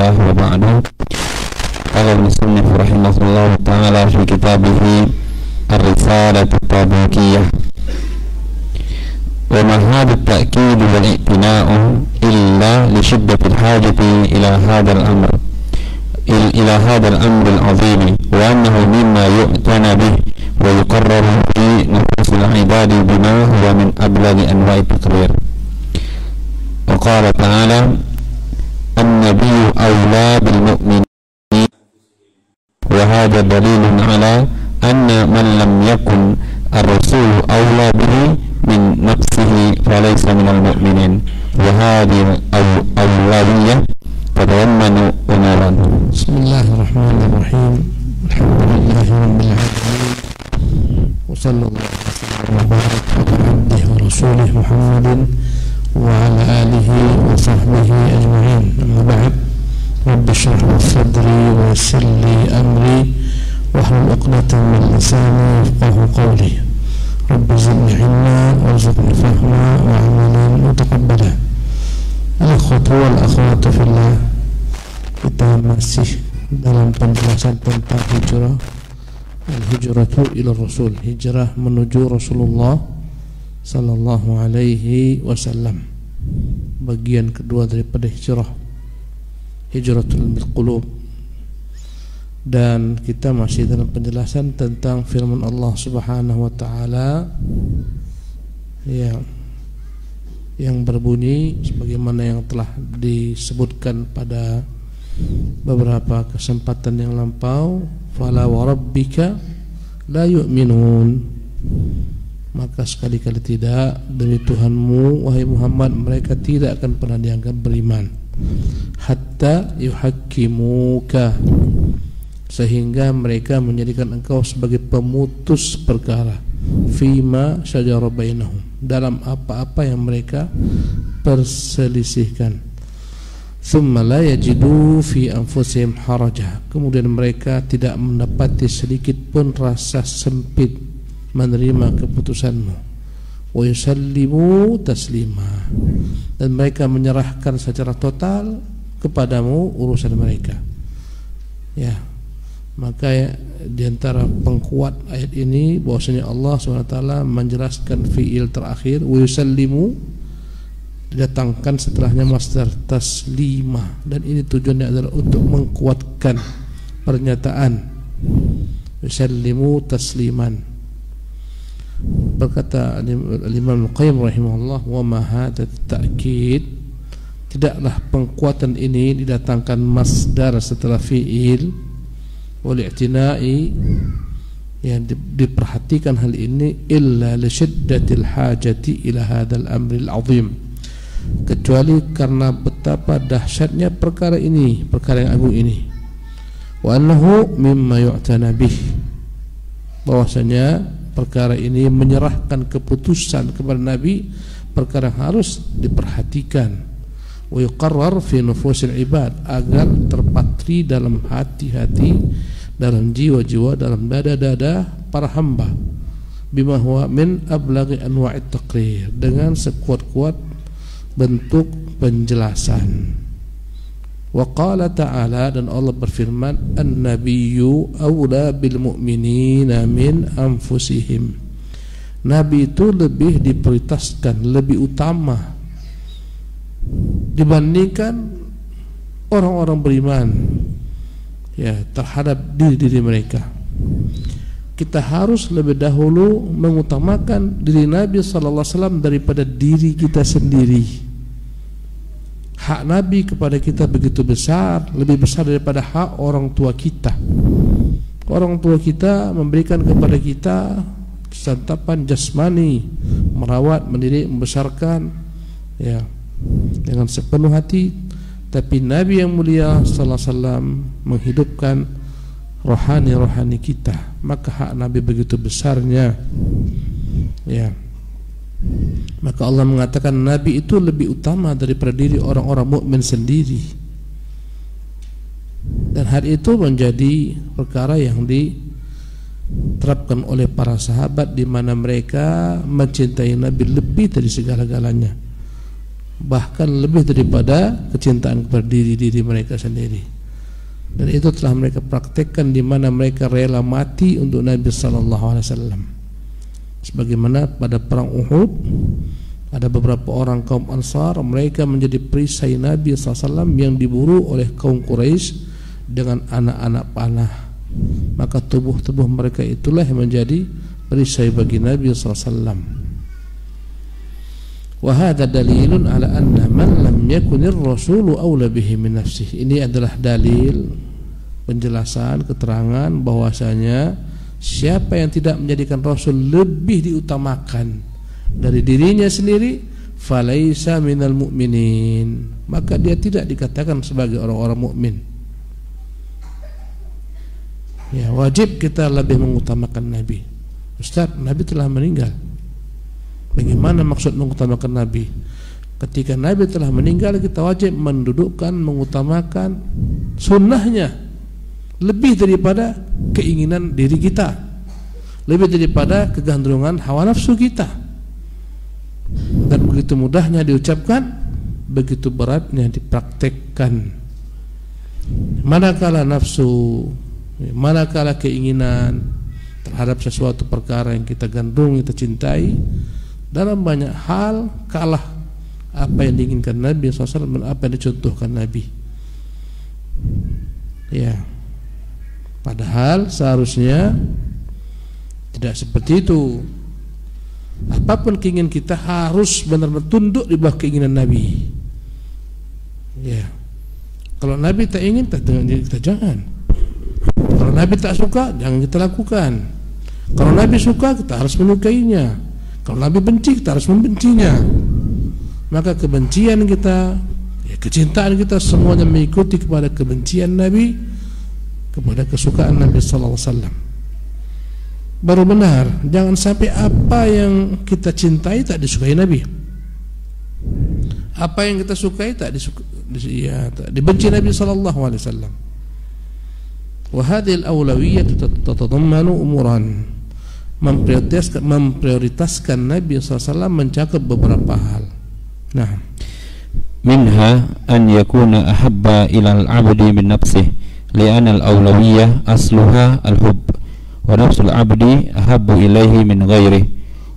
الله وبعد. قال المصنف رحمه الله تعالى في كتابه الرسالة التبوكية: وما هذا التأكيد والاعتناء إلا لشدة الحاجة إلى هذا الأمر العظيم، وأنه مما يؤتنى به ويقرر في نفوس العباد بما هو من أبلغ أنواع التقرير. وقال تعالى: النبي أولى بالمؤمنين، وهذا دليل على أن من لم يكن الرسول أولى به من نفسه فليس من المؤمنين، وهذه الأولوية تتضمن أمورا. بسم الله الرحمن الرحيم. الحمد لله رب العالمين، وصلى الله وسلم وبارك على عبده ورسوله محمد وعلى آله وصحبه أجمعين. أما بعد، رب اشرح لي صدري ويسر لي أمري واحلل عقدة من لساني يفقهوا قولي. رب زدني علما وارزقني فهما وعملا متقبلا. Al-ikhwatu wal akhwatu fillah, kita masih dalam penjelasan tentang hijrah, al-hijratu ila Rasul, hijrah menuju Rasulullah sallallahu alaihi wasallam. Bagian kedua daripada hijrah, hijratul qulub. Dan kita masih dalam penjelasan tentang firman Allah Subhanahu wa taala yang berbunyi sebagaimana yang telah disebutkan pada beberapa kesempatan yang lampau, fala wa rabbika la yu'minun, maka sekali-kali tidak demi Tuhanmu wahai Muhammad, mereka tidak akan pernah dianggap beriman, hatta yuhakkimuka, sehingga mereka menjadikan engkau sebagai pemutus perkara, fima syajara bainahum, dalam apa-apa yang mereka perselisihkan. Thumma la yajidu fi anfusihim haraja, kemudian mereka tidak mendapati sedikit pun rasa sempit menerima keputusanmu. Wa yusallimu taslima, dan mereka menyerahkan secara total kepadamu urusan mereka. Ya, maka di antara pengkuat ayat ini bahwasanya Allah SWT menjelaskan fiil terakhir wa yusallimu didatangkan setelahnya masdar taslima, dan ini tujuannya adalah untuk menguatkan pernyataan yusallimu tasliman. Berkata Imam Al-Qayyim rahimahullah, wa ma hadha ta'kid, tidaklah pengkuatan ini didatangkan masdar setelah fiil wal i'tina'i, yang diperhatikan hal ini, illa li syiddatil hajati ila hadzal amril azim, kecuali karena betapa dahsyatnya perkara ini, perkara yang agung ini. Wa annahu mimma yu'tana bih, bahwasanya perkara ini menyerahkan keputusan kepada Nabi, perkara yang harus diperhatikan. Wa yuqarrar fi nufusil ibad, agar terpatri dalam hati-hati, dalam jiwa-jiwa, dalam dada-dada para hamba, bima huwa min ablaghi anwa'it taqrir, dengan sekuat-kuat bentuk penjelasan. Wa qala ta'ala, dan Allah berfirman, an-nabiyyu awla bil mu'minina min anfusihim, Nabi itu lebih diprioritaskan, lebih utama dibandingkan orang-orang beriman, ya, terhadap diri mereka. Kita harus lebih dahulu mengutamakan diri Nabi SAW daripada diri kita sendiri. Hak Nabi kepada kita begitu besar, lebih besar daripada hak orang tua kita. Orang tua kita memberikan kepada kita santapan jasmani, merawat, mendidik, membesarkan, ya, dengan sepenuh hati. Tapi Nabi yang mulia sallallahu alaihi wasallam menghidupkan rohani-rohani kita, maka hak Nabi begitu besarnya, ya. Maka Allah mengatakan Nabi itu lebih utama daripada diri orang-orang mukmin sendiri. Dan hal itu menjadi perkara yang diterapkan oleh para sahabat, di mana mereka mencintai Nabi lebih dari segala-galanya. bahkan lebih daripada kecintaan kepada diri mereka sendiri. Dan itu telah mereka praktekkan, di mana mereka rela mati untuk Nabi sallallahu alaihi wasallam. Sebagaimana pada perang Uhud, ada beberapa orang kaum Ansar, mereka menjadi perisai Nabi sallallahu alaihi wasallam yang diburu oleh kaum Quraisy dengan anak-anak panah. Maka tubuh-tubuh mereka itulah yang menjadi perisai bagi Nabi sallallahu alaihi wasallam. Wa hadza dalilun ala anna man lam yakunir rasulu aula bihi min nafsihi. Ini adalah dalil, penjelasan, keterangan bahwasanya siapa yang tidak menjadikan Rasul lebih diutamakan dari dirinya sendiri, falaisa minal mu'minin, maka dia tidak dikatakan sebagai orang-orang mukmin. Ya, wajib kita lebih mengutamakan Nabi. Ustaz, Nabi telah meninggal. Bagaimana maksud mengutamakan Nabi? Ketika Nabi telah meninggal, kita wajib mendudukkan, mengutamakan sunnahnya lebih daripada keinginan diri kita, lebih daripada kegandrungan hawa nafsu kita. Dan begitu mudahnya diucapkan, begitu beratnya dipraktekkan. Manakala nafsu, manakala keinginan terhadap sesuatu perkara yang kita gandrungi, kita cintai, dalam banyak hal kalah apa yang diinginkan Nabi SAW dan apa yang dicontohkan Nabi. Ya, padahal seharusnya tidak seperti itu. Apapun keinginan kita harus benar-benar tunduk di bawah keinginan Nabi. Ya, kalau Nabi tak ingin, kita jangan. Kalau Nabi tak suka, jangan kita lakukan. Kalau Nabi suka, kita harus menyukainya. Kalau Nabi benci, kita harus membencinya. Maka kebencian kita, ya, kecintaan kita semuanya mengikuti kepada kebencian Nabi, kepada kesukaan Nabi sallallahu alaihi wasallam. Baru benar. Jangan sampai apa yang kita cintai tak disukai Nabi, apa yang kita sukai tak dibenci Nabi sallallahu alaihi wasallam. Wa hadhihi al-awlawiyyah tatadammanu umuran. Memprioritaskan Nabi SAW mencakup beberapa hal. Nah, minha an yakuna ahabba ila al-'abdi min nafsihi li'anna al-awlawiyyah asluha al-hubb wa nafsul 'abdi ahabbu ilaihi min ghairihi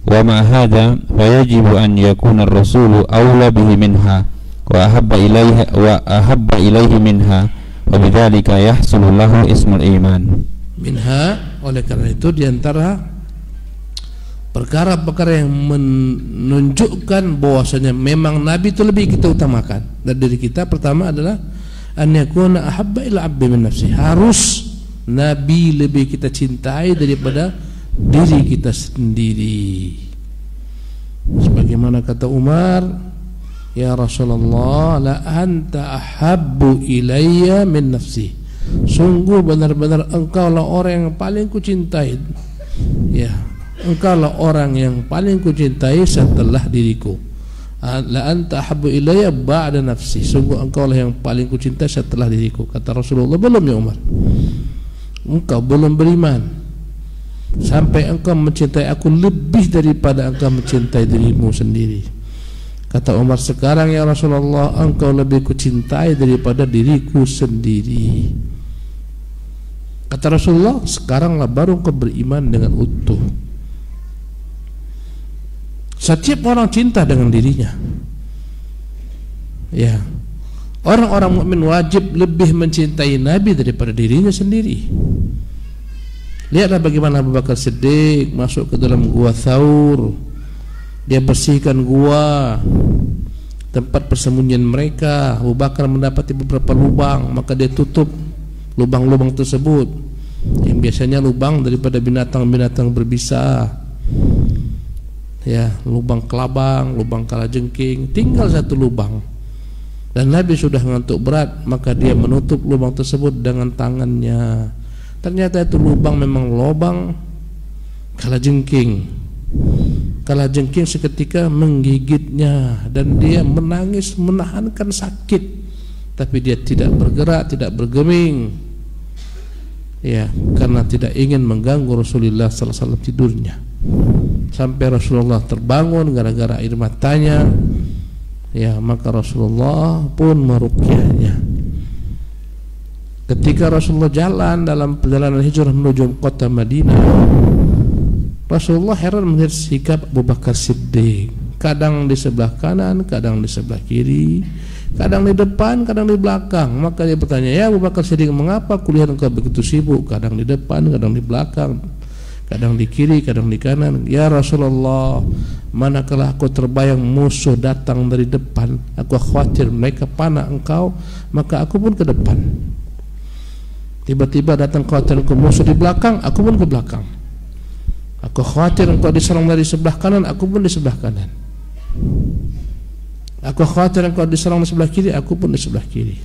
wa ma hadha fayajibu an yakuna ar-rasulu awla bihi minha wa ahabba ilaihi minha wa bidzalika yahsulu lahu ismul iman. Minha, oleh karena itu diantara perkara-perkara yang menunjukkan bahwasanya memang Nabi itu lebih kita utamakan dari diri kita. Pertama adalah an yakuna ahabba ila 'abdi min nafsi. Harus Nabi lebih kita cintai daripada diri kita sendiri. Sebagaimana kata Umar, ya Rasulullah, la anta ahabbu ilayya min nafsi. Sungguh benar-benar engkaulah orang yang paling kucintai. Ya, engkaulah orang yang paling kucintai setelah diriku. La anta ahabbu ilayya ba'da nafsi. Sungguh engkaulah yang paling kucintai setelah diriku. Kata Rasulullah, belum ya Umar, engkau belum beriman sampai engkau mencintai aku lebih daripada engkau mencintai dirimu sendiri. Kata Umar, sekarang ya Rasulullah, engkau lebih kucintai daripada diriku sendiri. Kata Rasulullah, sekaranglah baru engkau beriman dengan utuh. Setiap orang cinta dengan dirinya. Ya, orang-orang mukmin wajib lebih mencintai Nabi daripada dirinya sendiri. Lihatlah bagaimana Abu Bakar Siddiq masuk ke dalam gua Thaur. Dia bersihkan gua, tempat persembunyian mereka. Abu Bakar mendapati beberapa lubang, maka dia tutup lubang-lubang tersebut, yang biasanya lubang daripada binatang-binatang berbisa. Ya, lubang kelabang, lubang kalajengking, tinggal satu lubang. Dan Nabi sudah ngantuk berat, maka dia menutup lubang tersebut dengan tangannya. Ternyata itu lubang memang lubang kalajengking. Kalajengking seketika menggigitnya dan dia menangis menahankan sakit, tapi dia tidak bergerak, tidak bergeming. Ya, karena tidak ingin mengganggu Rasulullah sallallahu alaihi wasallam tidurnya. Sampai Rasulullah terbangun gara-gara air matanya. Ya, maka Rasulullah pun meruqyahnya. Ketika Rasulullah jalan dalam perjalanan hijrah menuju kota Madinah, Rasulullah heran melihat sikap Abu Bakar Siddiq, kadang di sebelah kanan, kadang di sebelah kiri, kadang di depan, kadang di belakang. Maka dia bertanya, "Ya Abu Bakar Siddiq, mengapa kulihat engkau begitu sibuk? Kadang di depan, kadang di belakang, kadang di kiri, kadang di kanan." "Ya Rasulullah, manakala aku terbayang musuh datang dari depan, aku khawatir mereka panah engkau, maka aku pun ke depan. Tiba-tiba datang khawatir engkau musuh di belakang, aku pun ke belakang. Aku khawatir engkau diserang dari sebelah kanan, aku pun di sebelah kanan. Aku khawatir engkau diserang di sebelah kiri, aku pun di sebelah kiri."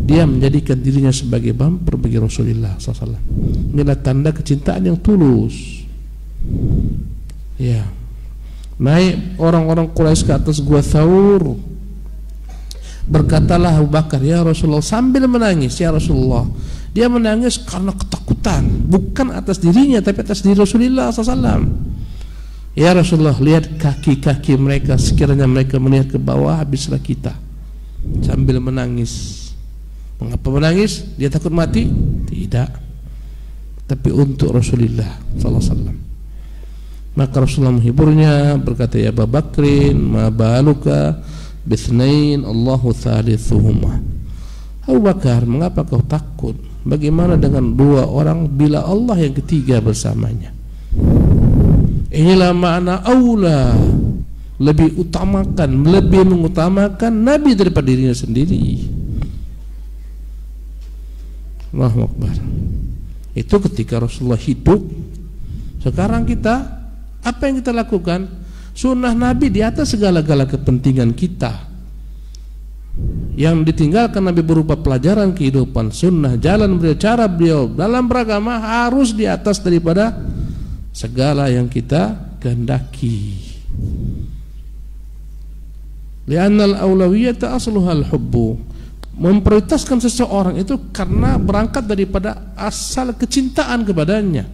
Dia menjadikan dirinya sebagai bumper bagi Rasulullah SAW. Inilah tanda kecintaan yang tulus. Ya, naik orang-orang Quraisy ke atas gua Thaur. Berkatalah Abu Bakar, "Ya Rasulullah," sambil menangis, "Ya Rasulullah." Dia menangis karena ketakutan, bukan atas dirinya tapi atas diri Rasulullah SAW. "Ya Rasulullah, lihat kaki-kaki mereka, sekiranya mereka melihat ke bawah, habislah kita." Sambil menangis. Mengapa menangis? Dia takut mati? Tidak, tapi untuk Rasulullah SAW. Maka Rasulullah menghiburnya, berkata, "Ya Abu Bakrin, ma baluka bithnain Allahu thalithuhuma." Abu Bakar, mengapa kau takut? Bagaimana dengan dua orang bila Allah yang ketiga bersamanya? Inilah makna aula, lebih mengutamakan Nabi daripada dirinya sendiri. Allahu Akbar. Itu ketika Rasulullah hidup. Sekarang kita, apa yang kita lakukan? Sunnah Nabi di atas segala-gala kepentingan kita. Yang ditinggalkan Nabi berupa pelajaran kehidupan, sunnah, jalan beliau, cara beliau dalam beragama harus di atas daripada segala yang kita kehendaki. Li'annal awlawiyata asluhal hubbu. Memprioritaskan seseorang itu karena berangkat daripada asal kecintaan kepadanya.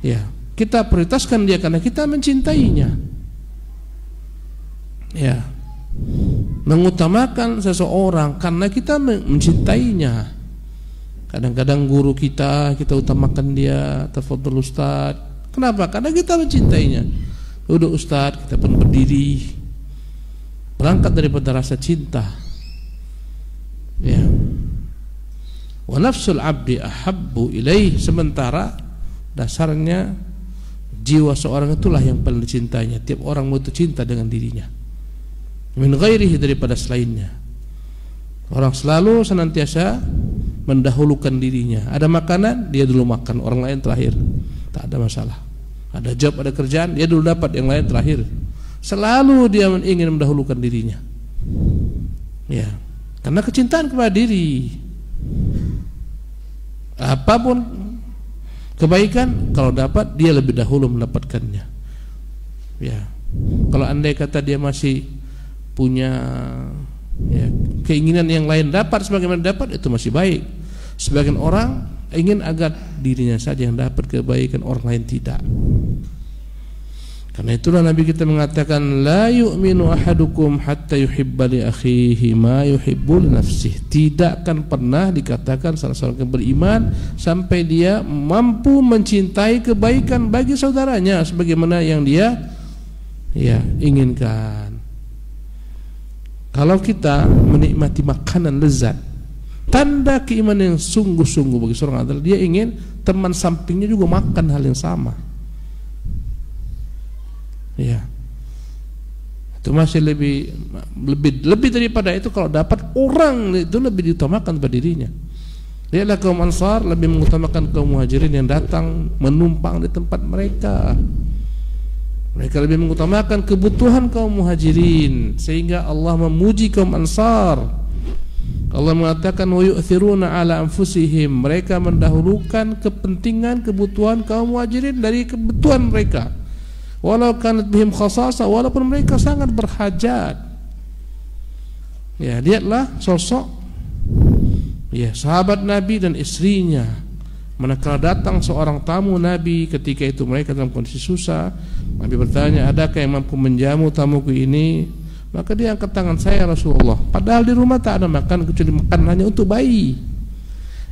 Ya, kita prioritaskan dia karena kita mencintainya. Ya, mengutamakan seseorang karena kita mencintainya. Kadang-kadang guru kita utamakan dia, tafadhol Ustaz. Kenapa? Karena kita mencintainya. Duduk Ustaz, kita pun berdiri. Berangkat daripada rasa cinta. Ya. Wa nafsul abdi ahabbu ilaih, sementara dasarnya jiwa seorang itulah yang paling dicintainya. Tiap orang butuh cinta dengan dirinya. Min ghairihi, daripada selainnya. Orang selalu senantiasa mendahulukan dirinya. Ada makanan, dia dulu makan, orang lain terakhir. Tak ada masalah. Ada job, ada kerjaan, dia dulu dapat, yang lain terakhir. Selalu dia ingin mendahulukan dirinya. Ya, karena kecintaan kepada diri. Apapun kebaikan, kalau dapat dia lebih dahulu mendapatkannya. Ya, kalau andai kata dia masih punya keinginan yang lain dapat sebagaimana dapat, itu masih baik. Sebagian orang ingin agar dirinya saja yang dapat kebaikan, orang lain tidak. Karena itulah Nabi kita mengatakan, la yu'minu ahadukum hatta yuhibba li akhihi ma yuhibbu li nafsihi. Tidak akan pernah dikatakan salah seorang yang beriman sampai dia mampu mencintai kebaikan bagi saudaranya sebagaimana yang dia inginkan. Kalau kita menikmati makanan lezat, tanda keimanan yang sungguh-sungguh bagi seorang adalah dia ingin teman sampingnya juga makan hal yang sama. Ya, itu masih lebih daripada itu. Kalau dapat orang itu lebih diutamakan pada dirinya. Lihatlah kaum Ansar lebih mengutamakan kaum Muhajirin yang datang menumpang di tempat mereka. Mereka lebih mengutamakan kebutuhan kaum Muhajirin, sehingga Allah memuji kaum Ansar. Allah mengatakan wa yu'thiruna ala anfusihim, mereka mendahulukan kepentingan kebutuhan kaum Muhajirin dari kebutuhan mereka. Walau kanat bihim khasasa, walaupun mereka sangat berhajat. Ya, lihatlah sosok sahabat Nabi dan istrinya. Manakala datang seorang tamu Nabi, ketika itu mereka dalam kondisi susah, Nabi bertanya, adakah yang mampu menjamu tamuku ini? Maka dia angkat tangan, saya Rasulullah. Padahal di rumah tak ada makan kecuali makan hanya untuk bayi.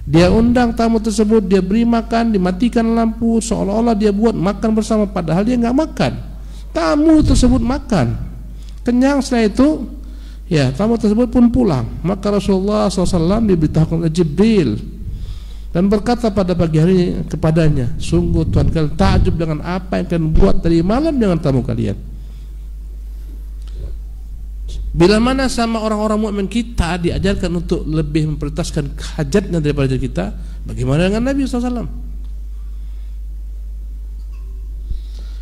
Dia undang tamu tersebut, dia beri makan, dimatikan lampu, seolah-olah dia buat makan bersama, padahal dia nggak makan. Tamu tersebut makan, kenyang. Setelah itu, ya, tamu tersebut pun pulang. Maka Rasulullah SAW diberitahukan oleh Jibril dan berkata pada pagi hari kepadanya, sungguh Tuhan kalian takjub dengan apa yang kalian buat tadi malam dengan tamu kalian. Bila mana sama orang-orang mukmin kita diajarkan untuk lebih memprioritaskan hajatnya daripada diri kita, bagaimana dengan Nabi SAW?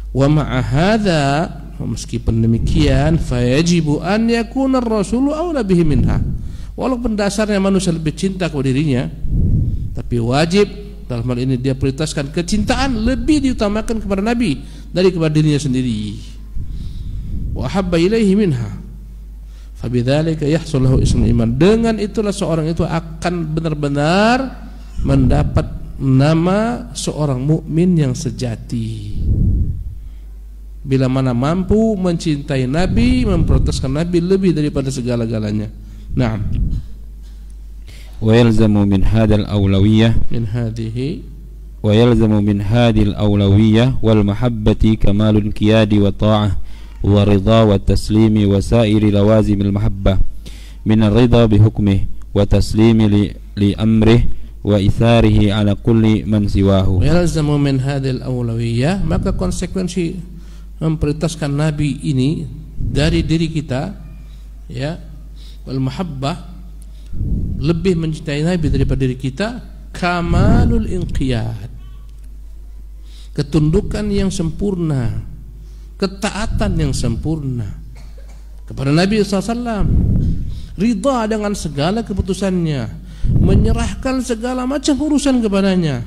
Wa ma'a hadza, meskipun demikian, fayajibu an yakuna ar-rasulu awla bihi minha. Walaupun dasarnya manusia lebih cinta kepada dirinya, tapi wajib dalam hal ini dia prioritaskan kecintaan lebih diutamakan kepada Nabi dari kepada dirinya sendiri. Wa habba ilaihi minha. Fabidzalika yahsul lahu ismul iman. Dengan itulah seorang itu akan benar-benar mendapat nama seorang mukmin yang sejati. Bila mana mampu mencintai Nabi, memprioritaskan Nabi lebih daripada segala-galanya. Naam. Wa yalzamu min hadzal awlawiyyah wal mahabbati kamalul qiyadi wa ta'ah ورضا والتسليم وسائر لوازم المحبة من الرضا بحكمه وتسليم لأمره وإثاره على كل من سواه. ويلزم من هذه الأولوية, maka konsekuensi memprioritaskan Nabi ini dari diri kita, ya, wal mahabbah, lebih mencintai Nabi daripada diri kita, kamalul inqiyad, ketundukan yang sempurna, ketaatan yang sempurna kepada Nabi SAW, ridha dengan segala keputusannya, menyerahkan segala macam urusan kepadanya,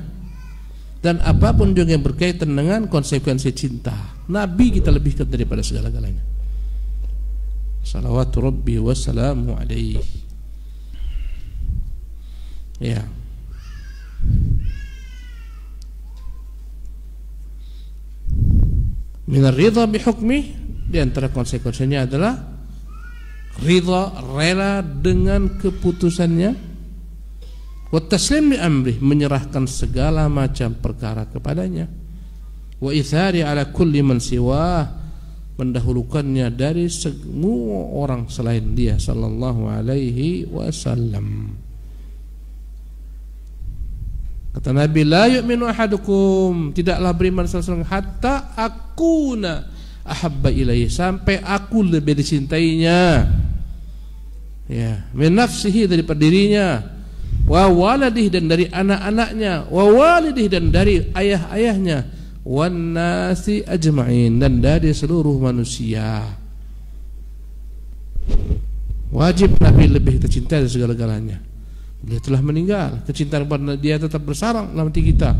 dan apapun juga yang berkaitan dengan konsekuensi cinta Nabi kita lebihkan daripada segala-galanya. Salawatu Rabbi wassalamu alaihi. Ya. Minar ridha bihukmi, di antara konsekuensinya adalah ridha, rela dengan keputusannya, wa taslim li amri, menyerahkan segala macam perkara kepadanya, wa ithari ala kulli man siwah, mendahulukannya dari semua orang selain dia sallallahu alaihi wasallam. Kata Nabi, la yu'minu ahadukum, tidaklah beriman seseorang hatta akuna ahabba ilaihi, sampai aku lebih dicintainya, ya, min nafsihi, daripada dirinya, wa waladih, dan dari anak-anaknya, wa walidih, dan dari ayah-ayahnya, wan nasi ajma'in, dan dari seluruh manusia. Wajib Nabi lebih kita cintai dari segala-galanya. Beliau telah meninggal, kecintaan kepada dia tetap bersarang dalam hati kita.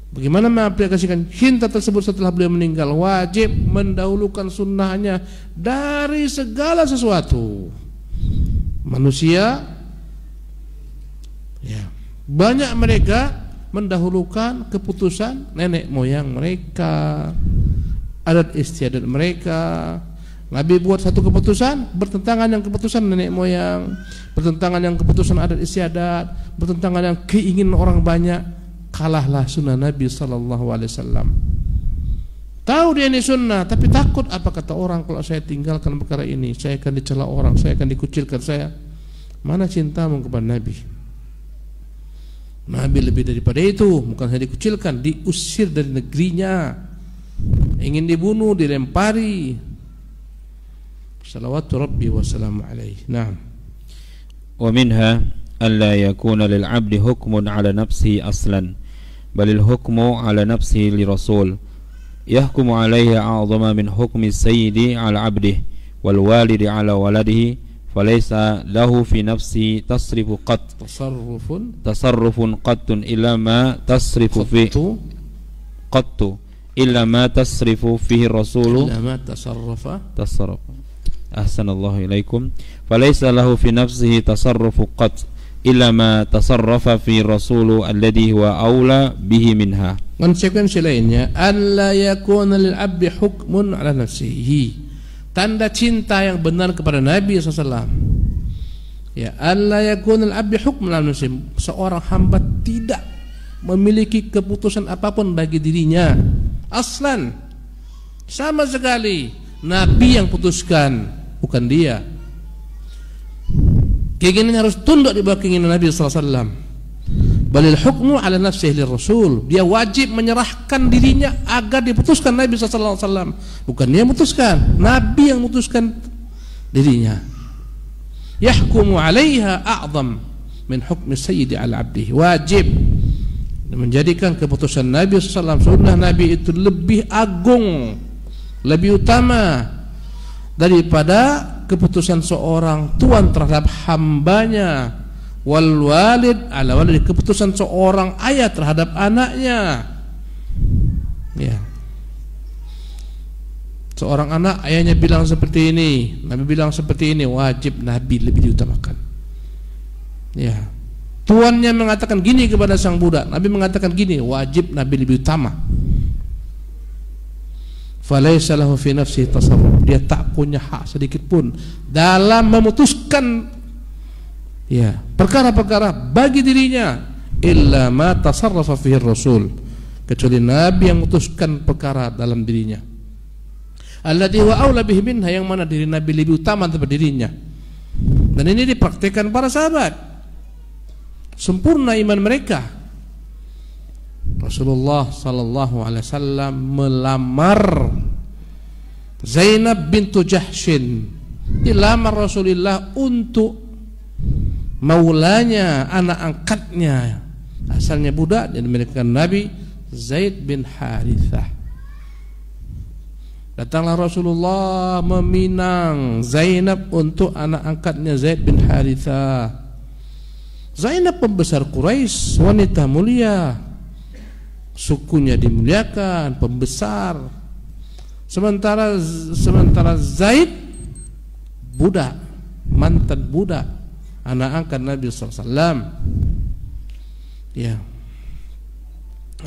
Bagaimana mengaplikasikan cinta tersebut setelah beliau meninggal? Wajib mendahulukan sunnahnya dari segala sesuatu. Manusia, ya, banyak mereka mendahulukan keputusan nenek moyang mereka, adat istiadat mereka. Nabi buat satu keputusan bertentangan dengan keputusan nenek moyang, bertentangan dengan keputusan adat istiadat, bertentangan dengan keinginan orang banyak. Kalahlah sunnah Nabi SAW. Tahu dia ini sunnah, tapi takut apa kata orang kalau saya tinggalkan perkara ini, saya akan dicela orang, saya akan dikucilkan. Saya, mana cintamu kepada Nabi? Nabi lebih daripada itu, bukan hanya dikucilkan, diusir dari negerinya, ingin dibunuh, dilempari. Salawatu Rabbi wassalamu alaihi. Naam. Wa minha alla yakuna lil 'abdi hukmun 'ala nafsihi aslan, balil hukmu 'ala nafsihi li rasul yahkumu 'alaihi a'zama min hukmi sayyidi 'ala 'abdihi wal walidi 'ala waladihi, falaysa lahu fi nafsihi tasrifu qat tasarrufun qattun illa ma tasrifu fi qattu illa ma tasrifu fihi rasulu illa ma tasarrafa. Ahsanallahu ilaikum. Falaysa lahu fi nafsihi tasarrufu qat illa ma tasarrafa fi rasulu alladhi huwa aula bihi minha. Konsekuensi lainnya, alla yakuna lil abdi hukmun ala nafsihi, tanda cinta yang benar kepada Nabi SAW. Ya, alla yakunul abdi hukman ala nafsihi. Seorang hamba tidak memiliki keputusan apapun bagi dirinya. Aslan, sama sekali. Nabi yang putuskan, bukan dia. Keinginan harus tunduk di bawah keinginan Nabi SAW. Balil hukmu ala nafsihi lirrasul. Dia wajib menyerahkan dirinya agar diputuskan Nabi SAW. Bukan dia yang memutuskan, Nabi yang memutuskan dirinya. Yahkumu alaiha a'zam min hukmi sayyidi ala abdihi. Wajib menjadikan keputusan Nabi SAW, sunnah Nabi itu lebih agung, lebih utama daripada keputusan seorang tuan terhadap hambanya, wal walid ala walid, keputusan seorang ayah terhadap anaknya. Ya, seorang anak ayahnya bilang seperti ini, Nabi bilang seperti ini, wajib Nabi lebih diutamakan. Ya, tuannya mengatakan gini kepada sang budak, Nabi mengatakan gini, wajib Nabi lebih utama. Falaysa lahu fi nafsihi tasarruf. Dia tak punya hak sedikit pun dalam memutuskan ya perkara-perkara bagi dirinya, illa ma tasarrafa fihi rasul, kecuali Nabi yang memutuskan perkara dalam dirinya. Alladhi wa aula bihi minha, yang mana diri Nabi lebih utama daripada dirinya. Dan ini dipraktikkan para sahabat. Sempurna iman mereka. Rasulullah sallallahu alaihi wasallam melamar Zainab bintu Jahshin. Dilamar Rasulullah untuk maulanya, anak angkatnya, asalnya budak dan dimiliki Nabi, Zaid bin Harithah. Datanglah Rasulullah meminang Zainab untuk anak angkatnya Zaid bin Harithah. Zainab pembesar Quraisy, wanita mulia, sukunya dimuliakan, pembesar. Sementara Zaid budak, mantan budak, anak angkat Nabi SAW. Ya,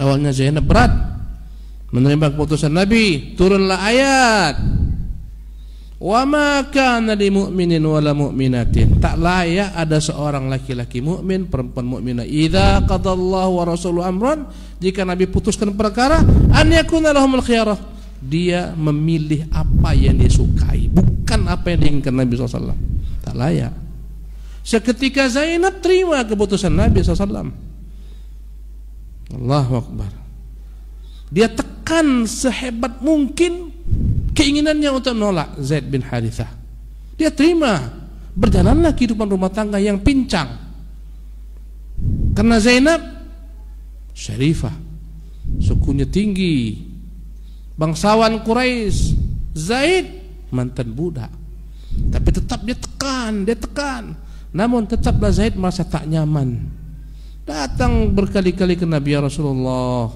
awalnya Zainab berat menerima keputusan Nabi. Turunlah ayat, wa ma kana lil mu'minin wala mu'minatin. Tak layak ada seorang laki-laki mukmin, perempuan mukminah, idza qadallahu wa rasuluhu amran, jika Nabi putuskan perkara, an yakuna lahumul khiyarah, dia memilih apa yang dia sukai, bukan apa yang diinginkan Nabi SAW. Tak layak. Seketika Zainab terima keputusan Nabi SAW. Allahu Akbar. Dia tekan sehebat mungkin keinginannya untuk menolak Zaid bin Harithah. Dia terima, berjalanlah kehidupan rumah tangga yang pincang. Karena Zainab syarifah, sukunya tinggi, bangsawan Quraisy. Zaid mantan budak, tapi tetap dia tekan. Namun tetaplah Zaid merasa tak nyaman. Datang berkali-kali ke Nabi, ya Rasulullah,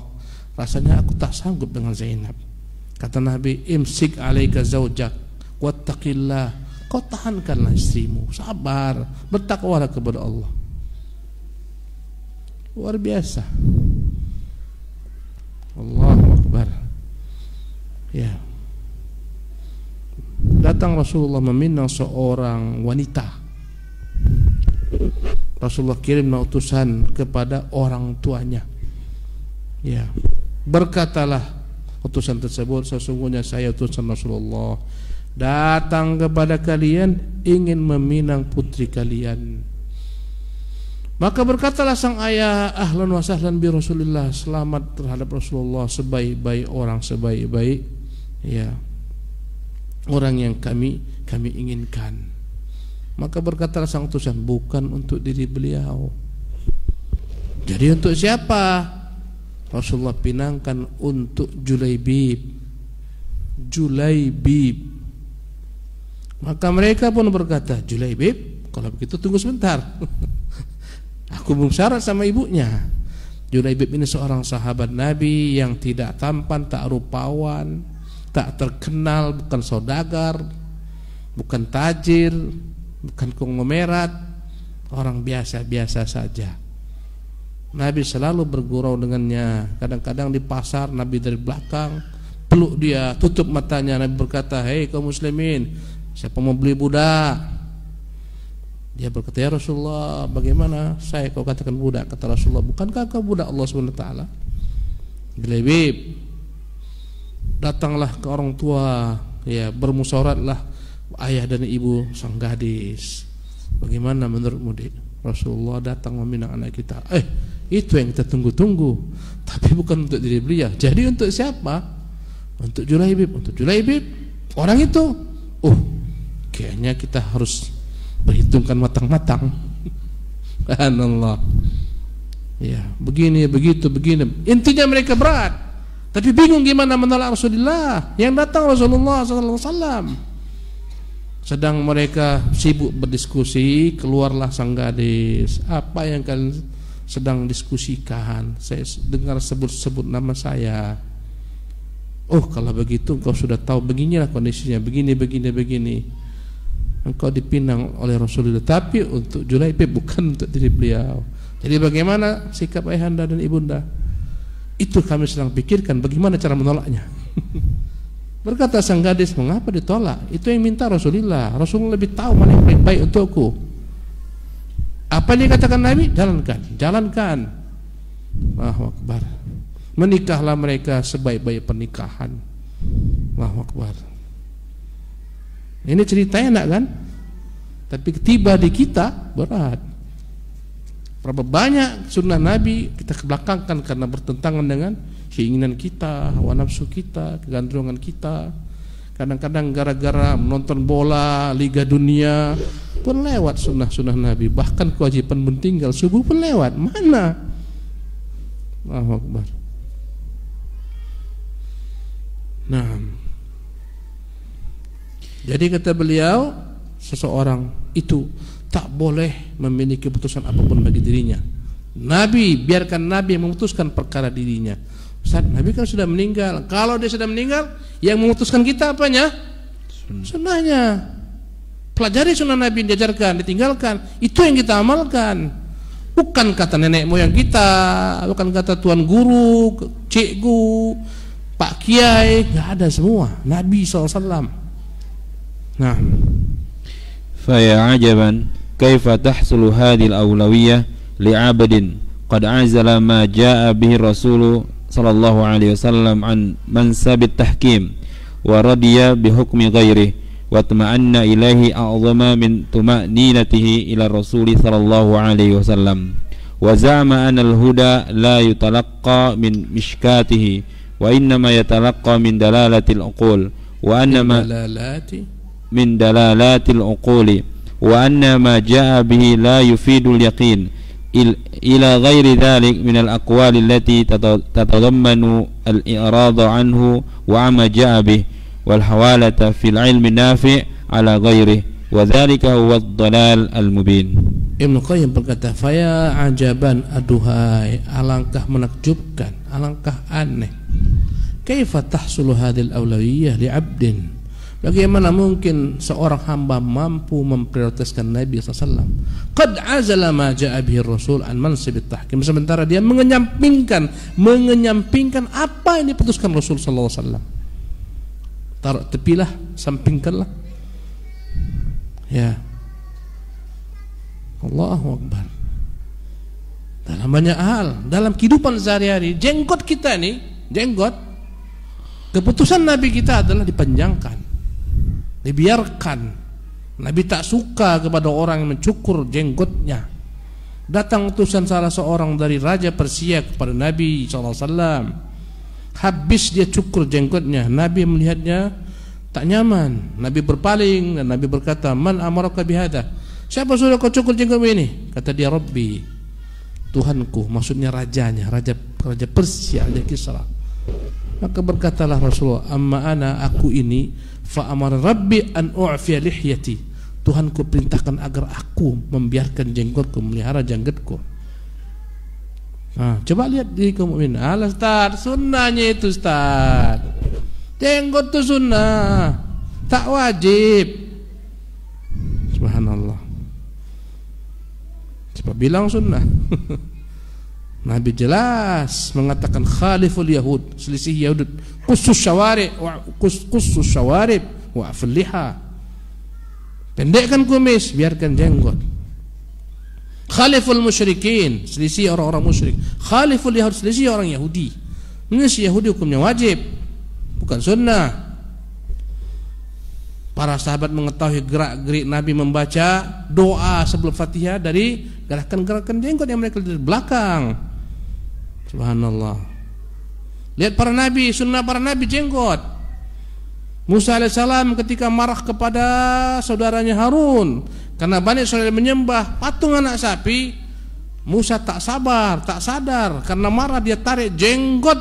rasanya aku tak sanggup dengan Zainab. Kata Nabi, imsik alaika zaujak wattaqillah, kau tahankanlah istrimu, sabar, bertakwalah kepada Allah. Luar biasa. Allahu Akbar. Ya, datang Rasulullah meminang seorang wanita. Rasulullah kirim utusan kepada orang tuanya. Ya, berkatalah utusan tersebut, sesungguhnya saya utusan Rasulullah, datang kepada kalian ingin meminang putri kalian. Maka berkatalah sang ayah, ahlan wa sahlan bi Rasulillah, selamat terhadap Rasulullah, sebaik-baik orang, sebaik-baik ya orang yang kami inginkan. Maka berkatalah sang utusan, bukan untuk diri beliau. Jadi untuk siapa? Rasulullah pinangkan untuk Julaibib. Maka mereka pun berkata, Julaibib, kalau begitu tunggu sebentar. Aku belum syarat sama ibunya. Julaibib ini seorang sahabat Nabi yang tidak tampan, tak rupawan, tak terkenal, bukan saudagar, bukan tajir, bukan konglomerat, orang biasa-biasa saja. Nabi selalu bergurau dengannya. Kadang-kadang di pasar Nabi dari belakang peluk dia, tutup matanya. Nabi berkata, hei kaum muslimin, siapa mau beli budak? Dia berkata, ya Rasulullah, bagaimana saya kau katakan budak? Kata Rasulullah, bukankah kau budak Allah SWT? Bilebib, datanglah ke orang tua, ya, bermusyawaratlah ayah dan ibu sang gadis. Bagaimana menurutmu, Dik? Rasulullah datang meminang anak kita. Itu yang kita tunggu-tunggu. Tapi bukan untuk diri beliau. Jadi untuk siapa? Untuk Julaibib. Untuk Julaibib, orang itu. Kayaknya kita harus perhitungkan matang-matang. Subhanallah. Ya, begini, begitu, begini. Intinya mereka berat, tapi bingung gimana menolak Rasulullah. Yang datang Rasulullah SAW. Sedang mereka sibuk berdiskusi, keluarlah sang gadis. Apa yang kalian sedang diskusikan? Saya dengar sebut-sebut nama saya. Kalau begitu engkau sudah tahu beginilah kondisinya, begini. Engkau dipinang oleh Rasulullah, tapi untuk Julaibib, bukan untuk diri beliau. Jadi bagaimana sikap ayahanda dan ibunda? Itu kami sedang pikirkan, bagaimana cara menolaknya. Berkata sang gadis, mengapa ditolak? Itu yang minta Rasulullah. Rasulullah lebih tahu mana yang baik untukku. Apa yang dikatakan Nabi? Jalankan. Allahu Akbar. Menikahlah mereka sebaik-baik pernikahan. Allahu Akbar. Ini cerita enak kan? Tapi tiba di kita berat. Berapa banyak sunnah Nabi kita kebelakangkan karena bertentangan dengan keinginan kita, hawa nafsu kita, kegandrungan kita. Kadang-kadang gara-gara menonton bola Liga Dunia pun lewat sunnah-sunnah Nabi. Bahkan kewajiban meninggal subuh pun lewat. Mana? Allahu Akbar. Nah, jadi kata beliau, seseorang itu tak boleh memiliki keputusan apapun bagi dirinya. Nabi, biarkan Nabi memutuskan perkara dirinya. Ustaz, Nabi kan sudah meninggal. Kalau dia sudah meninggal, yang memutuskan kita apanya? Sunnahnya. Pelajari sunnah Nabi, diajarkan, ditinggalkan. Itu yang kita amalkan. Bukan kata nenek moyang kita, bukan kata tuan guru, cikgu, Pak Kiai, nggak ada semua. Nabi SAW. Nah, faya ajaban kaifa tahsulu hadhil awlawiyah li'abdin qad azala ma jaa bihi Rasul sallallahu alaihi wasallam an mansabit tahkim wa radiya bi hukmi ghairihi wa tama'anna ilaihi a'zama min tuma'ninatihi ila Rasul sallallahu alaihi wasallam wa za'ama anna al-huda la yutalaqqa min mishkatihi wa innama yatalaqqa min dalalatil uqul wa annama min dalalatil uquli wa anna ma jaa bihi la yufidul yaqin ila ghairi dhalik min al aqwali allati tatadammanu al i'rad anhu wa ma jaa bihi wal hawalata fil ilmi nafi' ala ghairihi wa dhalika huwa ad-dhalal al mubin. Ibnu Qayyim berkata, faya ajaban, aduhai, alangkah menakjubkan, alangkah aneh, kaifa tahsulu hadhil awlawiyah li 'abdin. Bagaimana mungkin seorang hamba mampu memprioritaskan Nabi SAW? Qad azala ma ja'a bihi Rasul an mansibit tahkim. Sementara dia mengenyampingkan apa yang diputuskan Rasul SAW. Taruh tepilah, sampingkanlah. Ya. Allahu Akbar. Dalam banyak hal, dalam kehidupan sehari-hari, jenggot kita nih, keputusan Nabi kita adalah dipanjangkan, dibiarkan. Nabi tak suka kepada orang yang mencukur jenggotnya. Datang utusan salah seorang dari Raja Persia kepada Nabi SAW. Habis dia cukur jenggotnya, Nabi melihatnya tak nyaman. Nabi berpaling dan Nabi berkata, man amaraka bihada? Siapa suruh kau cukur jenggotmu ini? Kata dia, Rabbi, Tuhanku, maksudnya rajanya, Raja Persia, Raja Kisra. Maka berkatalah Rasulullah, amma ana, aku ini, fa amara Rabbi an u'fiya lihyati, Tuhanku perintahkan agar aku membiarkan jenggotku, melihara jenggotku. Nah, coba lihat diri kaum mukmin. Alah Ustaz, sunnahnya itu Ustaz, jenggot itu sunnah, tak wajib. Subhanallah. Coba bilang sunnah. Nabi jelas mengatakan khaliful Yahud, selisih Yahud, Qussus syawarib wa'ful liha. Pendekkan kumis, biarkan jenggot. Khaliful musyrikin, selisih orang-orang musyrik. Khaliful yahud, selisih orang Yahudi. Menyelisihi Yahudi hukumnya wajib, bukan sunnah. Para sahabat mengetahui gerak-gerik Nabi membaca doa sebelum Fatihah dari gerakan-gerakan jenggot yang mereka dari belakang. Subhanallah. Lihat para nabi, sunnah para nabi jenggot. Musa alaihissalam ketika marah kepada saudaranya Harun karena Bani Israil menyembah patung anak sapi, Musa tak sabar, tak sadar, karena marah dia tarik jenggot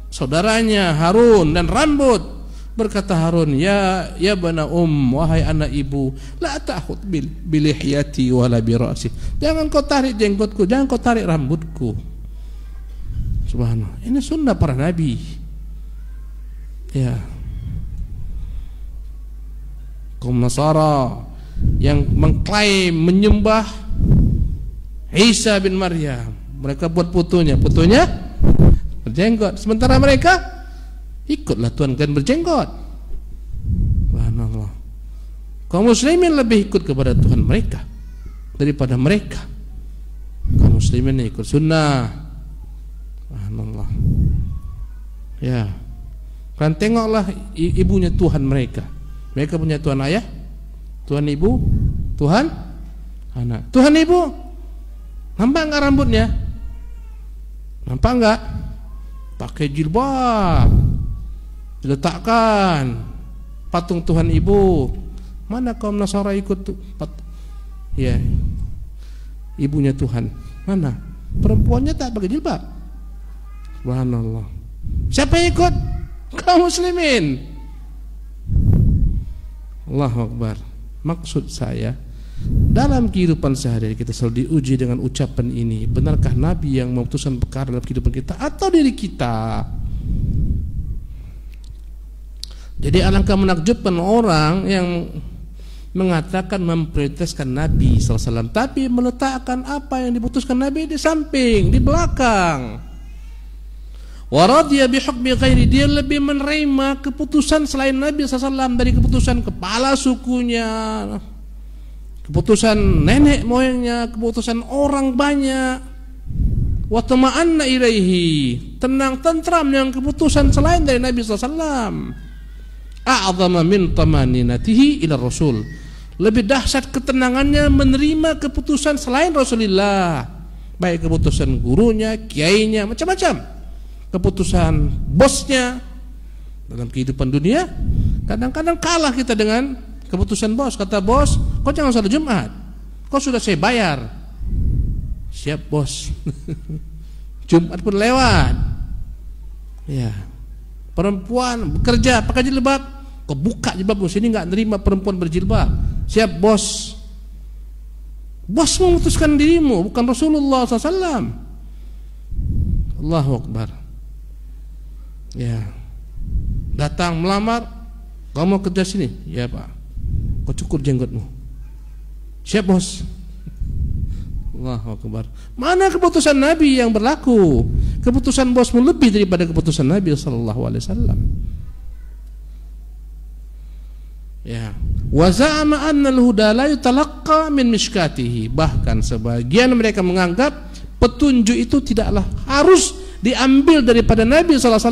saudaranya Harun dan rambut. Berkata Harun, ya bana wahai anak ibu, la ta'khud bilihyati wala bira'si. Jangan kau tarik jenggotku, jangan kau tarik rambutku. Subhanallah. Ini sunnah para nabi. Ya. Kaum Nasara yang mengklaim menyembah Isa bin Maryam, mereka buat putunya berjenggot, sementara mereka ikutlah Tuhan kalian berjenggot. Subhanallah. Kaum muslimin lebih ikut kepada Tuhan mereka daripada mereka. Kaum muslimin ikut sunnah. Subhanallah. Ya. Kan tengoklah ibunya Tuhan mereka. Mereka punya Tuhan ayah, Tuhan ibu, Tuhan anak. Tuhan ibu, nampak enggak rambutnya? Nampak enggak? Pakai jilbab, diletakkan patung Tuhan ibu. Mana kaum Nasara ikut ya ibunya Tuhan? Mana? Perempuannya tak pakai jilbab. Subhanallah. Siapa yang ikut? Kaum muslimin. Allahu Akbar. Maksud saya, dalam kehidupan sehari-hari kita selalu diuji dengan ucapan ini. Benarkah Nabi yang memutuskan perkara dalam kehidupan kita atau diri kita? Jadi alangkah menakjubkan orang yang mengatakan memprioritaskan Nabi SAW, tapi meletakkan apa yang diputuskan Nabi di samping, di belakang. Waradiya bihukmi ghairi, dia lebih menerima keputusan selain Nabi SAW dari keputusan kepala sukunya, keputusan nenek moyangnya, keputusan orang banyak. Wa tama'anna ilaihi, tenang tentram dengan keputusan selain dari Nabi SAW. A'zama min tamaninatihi ila Rasul, lebih dahsyat ketenangannya menerima keputusan selain Rasulullah, baik keputusan gurunya, kiainya, macam-macam. Keputusan bosnya dalam kehidupan dunia. Kadang-kadang kalah kita dengan keputusan bos. Kata bos, kau jangan salat Jumat, kau sudah saya bayar. Siap bos. Jumat pun lewat. Ya. Perempuan bekerja pakai jilbab, kau buka jilbabmu, sini nggak nerima perempuan berjilbab. Siap bos. Bos memutuskan dirimu, bukan Rasulullah SAW. Allahu Akbar. Ya, datang melamar, kau mau kerja sini? Ya Pak. Kau cukur jenggotmu. Siap bos. Allahu Akbar. Mana keputusan Nabi yang berlaku? Keputusan bosmu lebih daripada keputusan Nabi SAW. Ya. Wa za'ama anna al-huda la yutalaqqa min mishkatihi. Bahkan sebagian mereka menganggap petunjuk itu tidaklah harus diambil daripada Nabi SAW.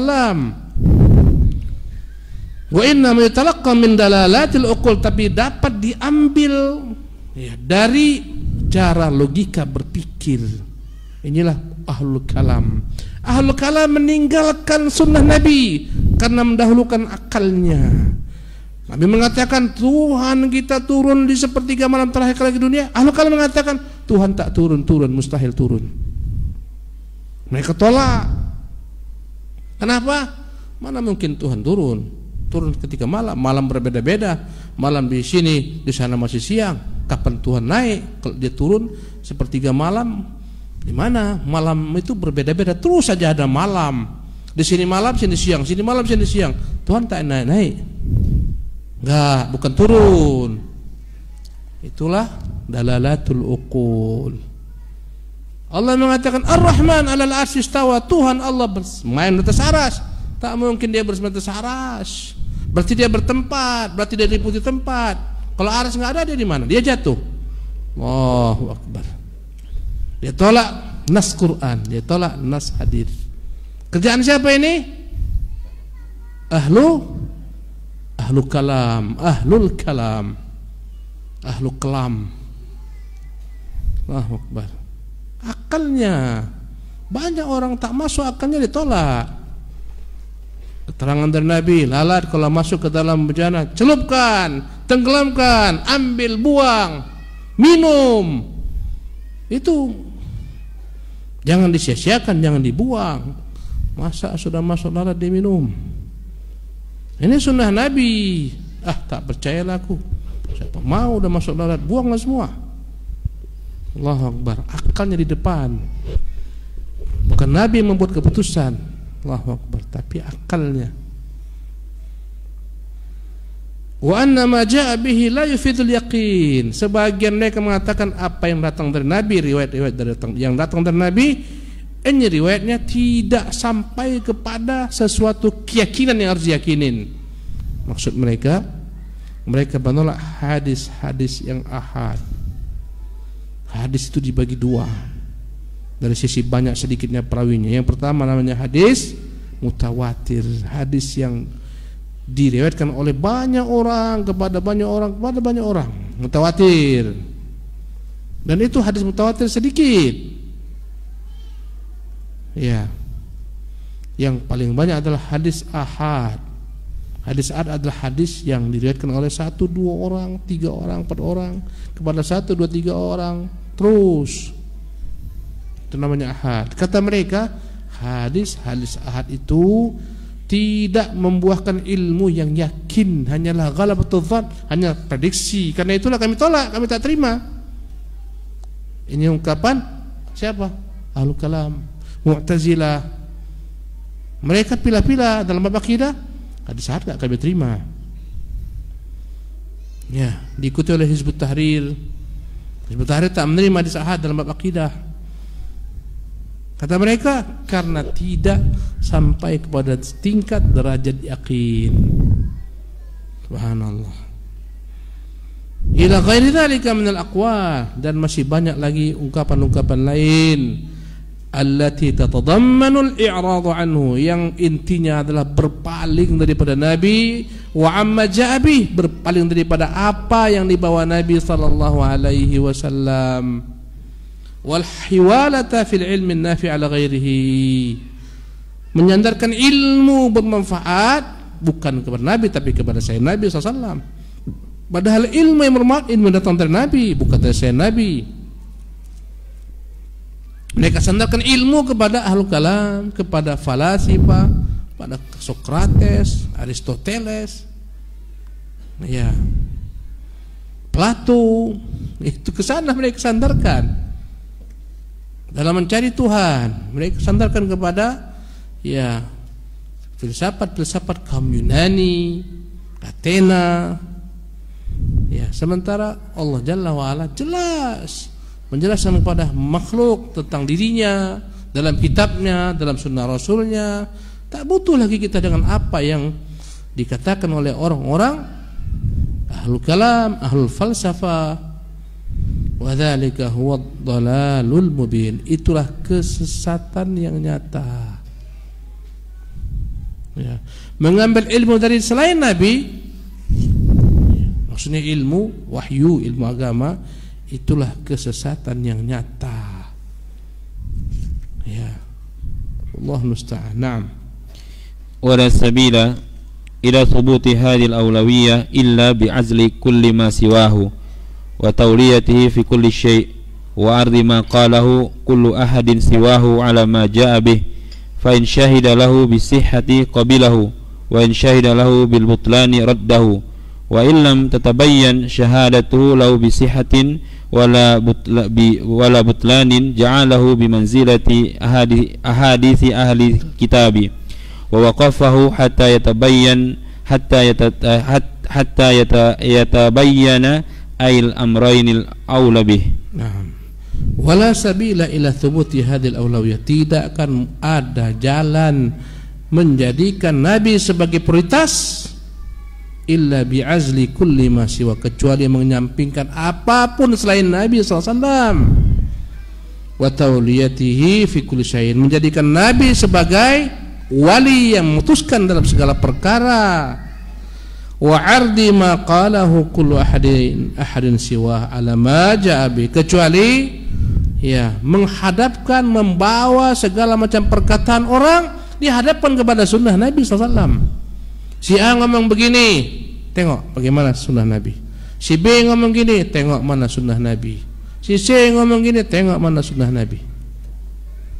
Wa inna ma yutalaqqa min dalalatil uqul, tapi dapat diambil ya, dari cara logika berpikir. Inilah ahlul kalam. Ahlul kalam meninggalkan sunnah Nabi karena mendahulukan akalnya. Nabi mengatakan Tuhan kita turun di sepertiga malam terakhir kali di dunia. Ahlul kalam mengatakan Tuhan tak turun, mustahil turun. Mereka tolak. Kenapa? Mana mungkin Tuhan turun? Turun ketika malam. Malam berbeda-beda. Malam di sini, di sana masih siang. Kapan Tuhan naik? Kalau dia turun sepertiga malam, di mana? Malam itu berbeda-beda. Terus saja ada malam. Di sini malam, sini siang. Sini malam, sini siang. Tuhan tak naik-naik. Enggak, bukan turun. Itulah dalalatul uqul. Allah mengatakan Ar-Rahman 'alal 'arsy istawa, Tuhan Allah bermain di atas arsy. Tak mungkin dia bersemeter aras. Berarti dia bertempat, berarti dia liputi tempat. Kalau aras nggak ada, dia di mana? Dia jatuh. Allahu Akbar. Dia tolak nas Quran, dia tolak nas hadis. Kerjaan siapa ini? Ahlul kalam, ahlul kalam, ahlul kalam. Allahu Akbar. Akalnya banyak orang tak masuk, akalnya ditolak. Keterangan dari Nabi, lalat kalau masuk ke dalam bejana, celupkan, tenggelamkan, ambil, buang, minum. Itu jangan disia-siakan, jangan dibuang. Masa sudah masuk lalat diminum? Ini sunnah Nabi. Tak percayalah aku. Siapa mau udah masuk lalat, buanglah semua. Allahu Akbar. Akalnya di depan. Bukan Nabi yang membuat keputusan. Allahu Akbar, tapi akalnya. Wa anna ma jaa bihi la yufidul yaqin. Sebagian mereka mengatakan apa yang datang dari Nabi, riwayat-riwayat yang datang dari Nabi, ini riwayatnya tidak sampai kepada sesuatu keyakinan yang harus diyakinin. Maksud mereka menolak hadis-hadis yang ahad. Hadis itu dibagi dua. Dari sisi banyak sedikitnya perawinya. Yang pertama namanya hadis mutawatir, hadis yang diriwayatkan oleh banyak orang kepada banyak orang, mutawatir. Dan itu hadis mutawatir sedikit. Ya. Yang paling banyak adalah hadis ahad. Hadis ahad adalah hadis yang diriwayatkan oleh 1, 2 orang, 3 orang, 4 orang kepada 1, 2, 3 orang terus. Itu namanya ahad. Kata mereka, hadis ahad itu tidak membuahkan ilmu yang yakin, hanyalah ghalabatul dzan, hanya prediksi. Karena itulah kami tolak, kami tak terima. Ini ungkapan siapa? Ahlul kalam, Mu'tazilah. Mereka pilih-pilih dalam bab akidah, hadis ahad tak kami terima. Ya, diikuti oleh Hizbut Tahrir. Hizbut Tahrir tak menerima hadis ahad dalam bab akidah. Kata mereka, karena tidak sampai kepada tingkat derajat yakin. Subhanallah. Ila ghairi dzalika minal aqwal, dan masih banyak lagi ungkapan-ungkapan lain allati tatadammanu al-i'rad anhu, yang intinya adalah berpaling daripada Nabi, wa amma ja'a berpaling daripada apa yang dibawa Nabi sallallahu alaihi wasallam. Wal hiwalata fil ilmi nafi' ala ghairihi, menyandarkan ilmu bermanfaat bukan kepada Nabi tapi kepada selain Nabi SAW. Padahal ilmu yang bermanfaat, ilmu datang dari Nabi, bukan dari selain Nabi. Mereka sandarkan ilmu kepada ahlul kalam, kepada falasifa, pada Sokrates, Aristoteles, ya, Plato. Itu kesana mereka sandarkan. Dalam mencari Tuhan, mereka sandarkan kepada filsafat kaum Yunani, Athena. Ya, sementara Allah Jalla wa Ala jelas menjelaskan kepada makhluk tentang dirinya dalam kitabnya, dalam sunnah Rasulnya. Tak butuh lagi kita dengan apa yang dikatakan oleh orang-orang ahlul kalam, ahlul falsafah. Wadzalika huwa dhalalul mubin, itulah kesesatan yang nyata. Ya. Mengambil ilmu dari selain Nabi, maksudnya ilmu wahyu, ilmu agama, itulah kesesatan yang nyata. Ya. Allah musta'an. Naam. Wala sabila ila thubuti hadhihi al-awlawiyyah illa bi'azli kulli ma siwahu wa tawliyatihi fi kulli syai' wa ardi ma qalahu kullu ahadin siwahu ala ma jaa bih fa in syahida lahu bi sihhati qabilahu wa in syahida lahu bil butlani raddahu wa in lam tatabayyan syahadatuhu lahu bi sihhatin wala butlanin ja'alahu bi manzilati ahadithi ahli kitabi wa waqafahu hatta yatabayyana ail amrainil aula bih. Naam. Wala sabila ila thubuti hadhil awlawiyah, tidak akan ada jalan menjadikan Nabi sebagai prioritas illa bi'azli kulli ma siwa, kecuali menyampingkan apapun selain Nabi SAW, wa tauliyatihi fi kulli syai'in, menjadikan Nabi sebagai wali yang memutuskan dalam segala perkara, wa ardi ma qalahu kullu ahadin siwa ala ma ja'a bi, kecuali ya menghadapkan, membawa segala macam perkataan orang dihadapkan kepada sunnah Nabi SAW. Si A ngomong begini, tengok bagaimana sunnah Nabi. Si B ngomong gini, tengok mana sunnah Nabi. Si C ngomong gini, tengok mana sunnah Nabi.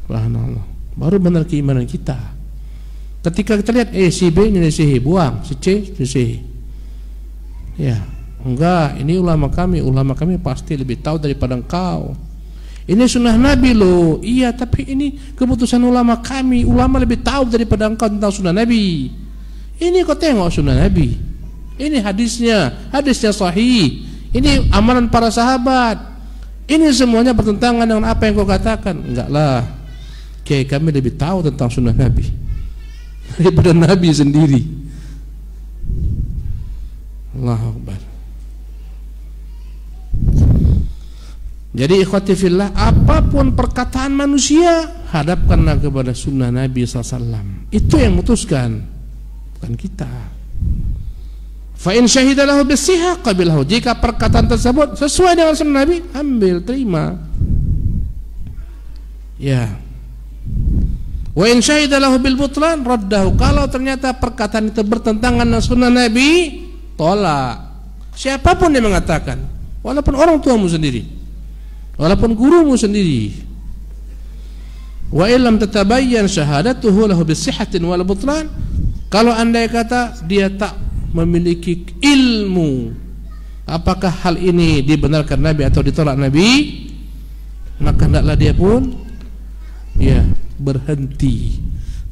Subhanallah, baru benar keimanan kita. Ketika kita lihat si B nyelisihi, buang, si C nyelisihi. Ya, enggak, ini ulama kami pasti lebih tahu daripada engkau. Ini sunnah Nabi loh. Iya, tapi ini keputusan ulama kami. Ulama lebih tahu daripada engkau tentang sunnah Nabi. Ini kau tengok sunnah Nabi. Ini hadisnya sahih. Ini amalan para sahabat. Ini semuanya bertentangan dengan apa yang kau katakan. Enggak lah, Kiai kami lebih tahu tentang sunnah Nabi daripada Nabi sendiri. Allahu Akbar. Jadi ikhwati fillah, apapun perkataan manusia, hadapkanlah kepada sunnah Nabi SAW. Itu yang memutuskan, bukan kita. Fa in syahida lahu bisihah qabilahu, jika perkataan tersebut sesuai dengan sunnah Nabi, ambil, terima. Ya. Wa in syahida lahu bil butlan raddahu, kalau ternyata perkataan itu bertentangan dengan sunnah Nabi, tolak. Siapapun yang mengatakan, walaupun orang tuamu sendiri, walaupun gurumu sendiri. Wa illam tatabayyan syahadatuhu lahu bisihhatin wal butlan, kalau andai kata dia tak memiliki ilmu apakah hal ini dibenarkan Nabi atau ditolak Nabi, maka hendaklah dia pun ya berhenti,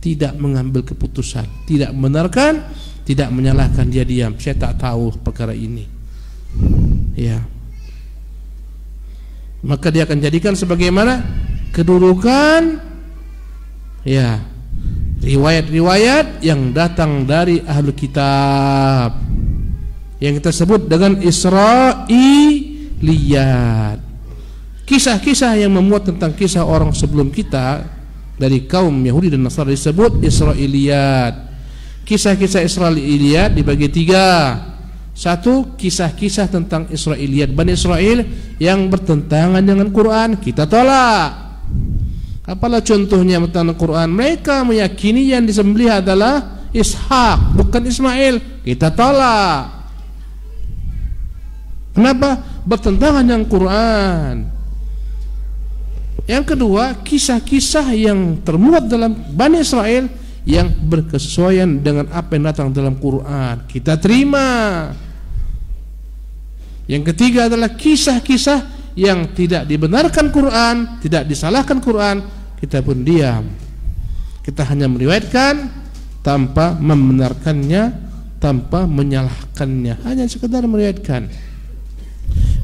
tidak mengambil keputusan, tidak membenarkan, tidak menyalahkan, dia diam, saya tak tahu perkara ini. Ya, maka dia akan jadikan sebagaimana kedudukan ya riwayat-riwayat yang datang dari ahlu kitab yang kita sebut dengan Israiliyat, kisah-kisah yang memuat tentang kisah orang sebelum kita dari kaum Yahudi dan Nasrani disebut Israiliyat. Kisah-kisah Israiliyat dibagi tiga. Satu, kisah-kisah tentang Israiliyat Bani Israel yang bertentangan dengan Quran, kita tolak. Apalah contohnya tentang Quran? Mereka meyakini yang disembelih adalah Ishak, bukan Ismail, kita tolak. Kenapa? Bertentangan dengan Quran. Yang kedua, kisah-kisah yang termuat dalam Bani Israel yang berkesesuaian dengan apa yang datang dalam Quran, kita terima. Yang ketiga adalah kisah-kisah yang tidak dibenarkan Quran, tidak disalahkan Quran, kita pun diam. Kita hanya meriwayatkan tanpa membenarkannya, tanpa menyalahkannya, hanya sekedar meriwayatkan.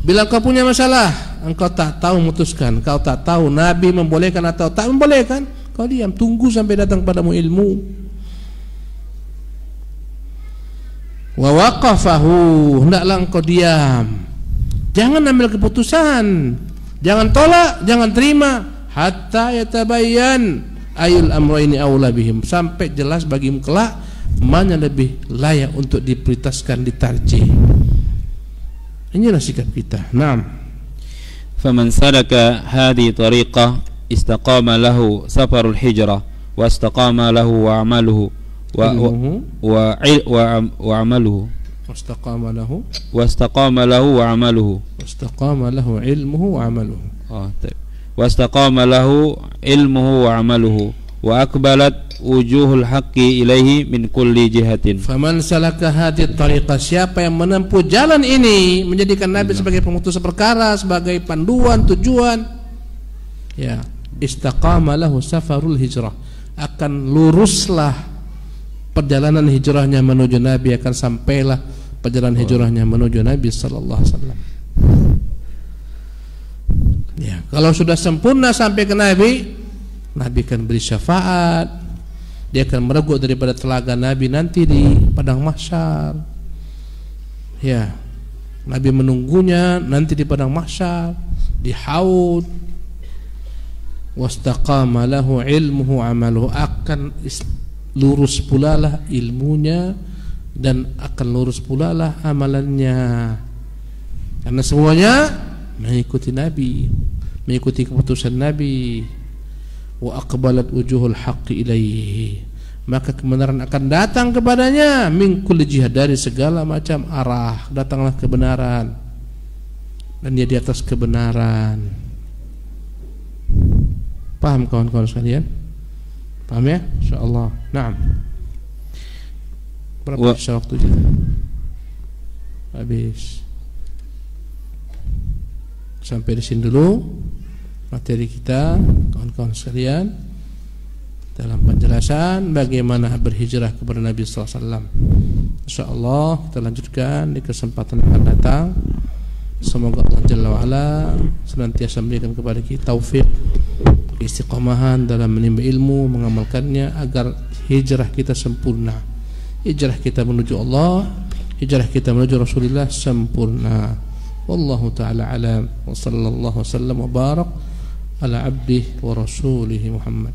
Bila kau punya masalah, engkau tak tahu memutuskan, kau tak tahu Nabi membolehkan atau tak membolehkan, kau diam, tunggu sampai datang padamu ilmu. Wa waqafahu, hendaklah engkau diam, jangan ambil keputusan, jangan tolak, jangan terima, hatta yatabayyan ayul amrayni aula bihim, sampai jelas bagimu kelak mana lebih layak untuk diprioritaskan, ditarjih. Inilah sikap kita. Naam. Faman salaka hadhihi tariqah istaqama lahu safarul hijrah wa istaqama lahu wa amaluhu wa amaluhu wastaqama lahu wa amaluhu wastaqama lahu ilmuhu wa amaluhu wastaqama lahu ilmuhu wa amaluhu wa akbalat wujuhul haqqi ilaihi min kulli jihatin. Faman salaka hadhihi tariqah, siapa yang menempuh jalan ini, menjadikan Nabi sebagai pemutus perkara, sebagai panduan tujuan, ya, istaqama lahu safarul hijrah, akan luruslah perjalanan hijrahnya menuju Nabi, akan sampailah perjalanan hijrahnya menuju Nabi sallallahu alaihi wasallam. Ya, kalau sudah sempurna sampai ke Nabi, Nabi akan beri syafaat, Dia akan mereguk daripada telaga Nabi nanti di padang mahsyar. Ya, Nabi menunggunya nanti di padang mahsyar, di haud. Wastaqama lahu ilmuhu amaluhu, akan lurus pula lah ilmunya dan akan lurus pula lah amalannya. Karena semuanya mengikuti Nabi, mengikuti keputusan Nabi. Wa aqbalat wujuhul haqqi ilaihi, maka kebenaran akan datang kepadanya min kulli jihad, dari segala macam arah datanglah kebenaran dan dia di atas kebenaran. Paham kawan-kawan sekalian? Paham ya? Insyaallah. Naam. Berapa sisa waktu kita? Habis. Sampai di sini dulu materi kita, kawan-kawan sekalian, dalam penjelasan bagaimana berhijrah kepada Nabi sallallahu alaihi wasallam. Insyaallah kita lanjutkan di kesempatan yang akan datang. Semoga Allah Jalla wa Ala senantiasa memberikan kepada kita taufik, istiqamahan dalam menimba ilmu, mengamalkannya agar hijrah kita sempurna. Hijrah kita menuju Allah, hijrah kita menuju Rasulullah sempurna. Wallahu ta'ala alam wa sallallahu wasallam wa barak ala abdihi wa rasulihi Muhammad.